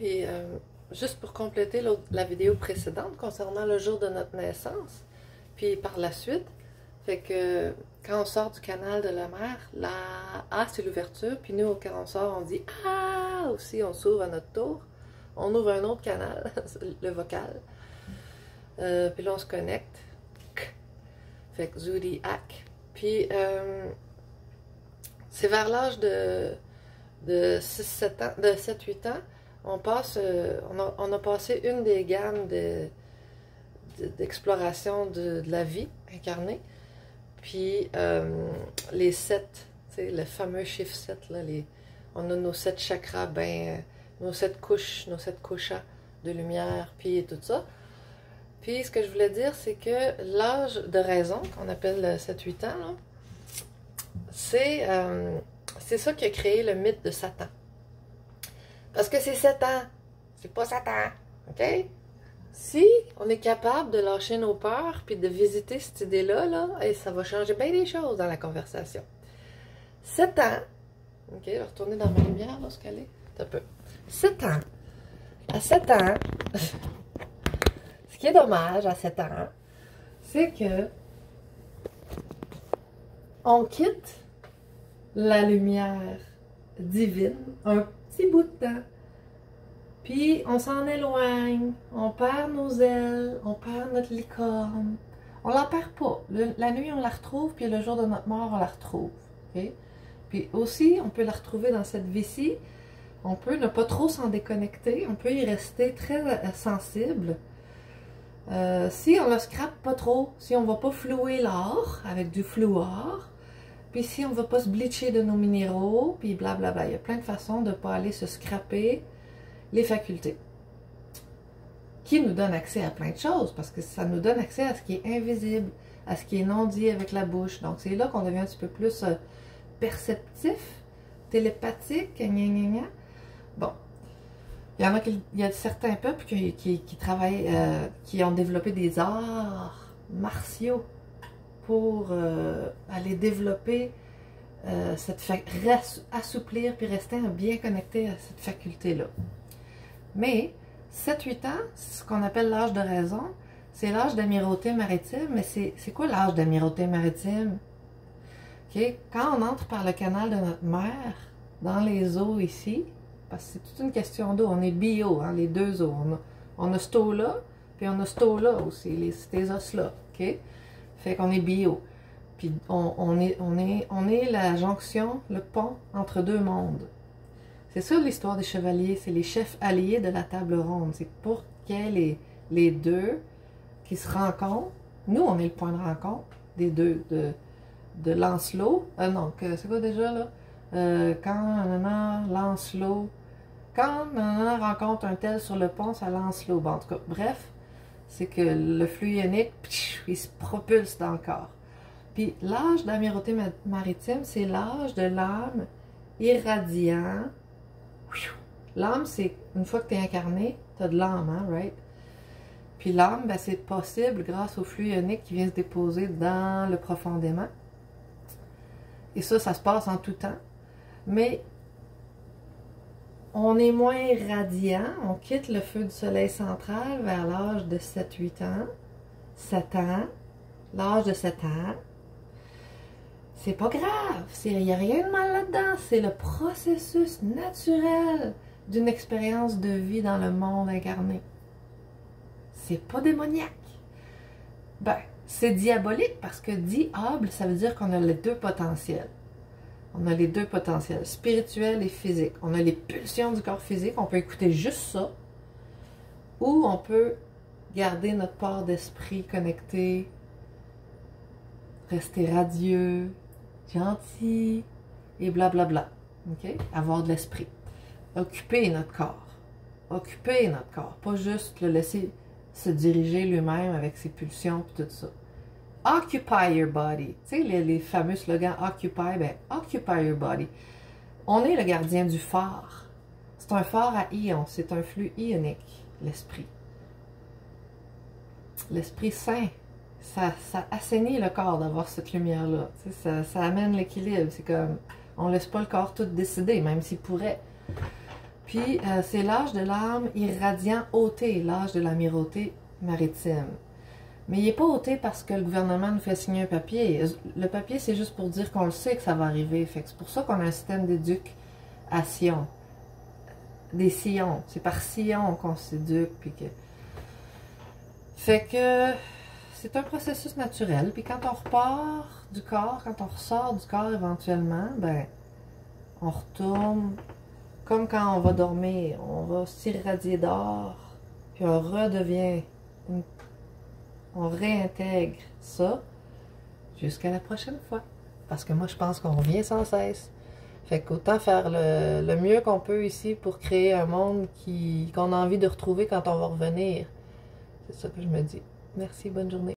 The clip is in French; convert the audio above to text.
Puis, juste pour compléter la vidéo précédente concernant le jour de notre naissance, puis par la suite, fait que quand on sort du canal de la mer, la A c'est l'ouverture, puis nous quand on sort on dit Ah aussi, on s'ouvre à notre tour. On ouvre un autre canal, le vocal. Puis là on se connecte. Fait que Zodiac. Puis c'est vers l'âge de 6-7 ans, de 7-8 ans, on a passé une des gammes d'exploration de la vie incarnée. Puis les 7, tu sais, le fameux chiffre 7, là, on a nos 7 chakras, nos 7 couches, nos 7 koshas de lumière, puis tout ça. Puis ce que je voulais dire, c'est que l'âge de raison, qu'on appelle 7-8 ans, c'est ça qui a créé le mythe de Satan. Parce que c'est 7 ans, c'est pas Satan, ok? Si on est capable de lâcher nos peurs puis de visiter cette idée-là, et ça va changer bien des choses dans la conversation. 7 ans, ok, je vais retourner dans ma lumière, là, ce qu'elle est, un peu. 7 ans, à 7 ans, ce qui est dommage à 7 ans, c'est que on quitte la lumière divine un petit bout de temps. Puis on s'en éloigne, on perd nos ailes, on perd notre licorne. On la perd pas. La nuit, on la retrouve, puis le jour de notre mort, on la retrouve. Okay? Puis aussi, on peut la retrouver dans cette vie-ci. On peut ne pas trop s'en déconnecter. On peut y rester très sensible. Si on ne scrape pas trop, si on ne va pas flouer l'or avec du flouor, puis si on ne va pas se bleacher de nos minéraux, puis blablabla. Il y a plein de façons de ne pas aller se scraper les facultés, qui nous donnent accès à plein de choses, parce que ça nous donne accès à ce qui est invisible, à ce qui est non dit avec la bouche. Donc c'est là qu'on devient un petit peu plus perceptif, télépathique, gna gna gna. Bon, il y a certains peuples qui travaillent, qui ont développé des arts martiaux pour aller développer assouplir puis rester bien connecté à cette faculté-là. Mais 7-8 ans, c'est ce qu'on appelle l'âge de raison. C'est l'âge d'amirauté maritime. Mais c'est quoi l'âge d'amirauté maritime? Okay? Quand on entre par le canal de notre mer, dans les eaux ici, parce que c'est toute une question d'eau, on est bio, hein, les deux eaux. On a cette eau-là, puis on a cette eau-là aussi, ces os-là. Okay? Fait qu'on est bio. Puis on est la jonction, le pont entre deux mondes. C'est ça l'histoire des chevaliers, c'est les chefs alliés de la table ronde. C'est pour qu'il y ait les deux qui se rencontrent. Nous, on est le point de rencontre des deux, de Lancelot. Non, c'est quoi déjà là? Quand Lancelot, quand rencontre un tel sur le pont, ça Lancelot. Bon, en tout cas, bref, c'est que le flux ionique, il se propulse dans le corps. Puis l'âge d'amirauté maritime, c'est l'âge de l'âme irradiant. L'âme, c'est une fois que tu es incarné, tu as de l'âme, hein, right? Puis l'âme, ben, c'est possible grâce au flux ionique qui vient se déposer dans le profondément. Et ça se passe en tout temps. Mais on est moins radiant, on quitte le feu du soleil central vers l'âge de 7-8 ans, 7 ans, l'âge de 7 ans. C'est pas grave, il n'y a rien de mal là-dedans, c'est le processus naturel d'une expérience de vie dans le monde incarné. C'est pas démoniaque. Ben, c'est diabolique parce que diable, ça veut dire qu'on a les deux potentiels. On a les deux potentiels, spirituel et physique. On a les pulsions du corps physique, on peut écouter juste ça, ou on peut garder notre part d'esprit connecté, rester radieux, gentil, et blablabla. OK? Avoir de l'esprit. Occuper notre corps. Occuper notre corps. Pas juste le laisser se diriger lui-même avec ses pulsions et tout ça. Occupy your body. Tu sais, les fameux slogans Occupy, ben, Occupy your body. On est le gardien du phare. C'est un phare à ions. C'est un flux ionique, l'esprit. L'esprit saint. Ça assainit le corps d'avoir cette lumière-là. Tu sais, ça amène l'équilibre. C'est comme, on ne laisse pas le corps tout décider, même s'il pourrait. Puis, c'est l'âge de l'âme irradiant ôté, l'âge de l'amirauté maritime. Mais il n'est pas ôté parce que le gouvernement nous fait signer un papier. Le papier, c'est juste pour dire qu'on le sait que ça va arriver. Fait que c'est pour ça qu'on a un système d'éducation. Des sillons. C'est par sillon qu'on s'éduque. Fait que c'est un processus naturel. Puis quand on repart du corps, quand on ressort du corps éventuellement, ben, on retourne comme quand on va dormir. On va s'irradier d'or, puis on redevient, on réintègre ça jusqu'à la prochaine fois. Parce que moi, je pense qu'on revient sans cesse. Fait qu'autant faire le mieux qu'on peut ici pour créer un monde qu'on a envie de retrouver quand on va revenir. C'est ça que je me dis. Merci, bonne journée.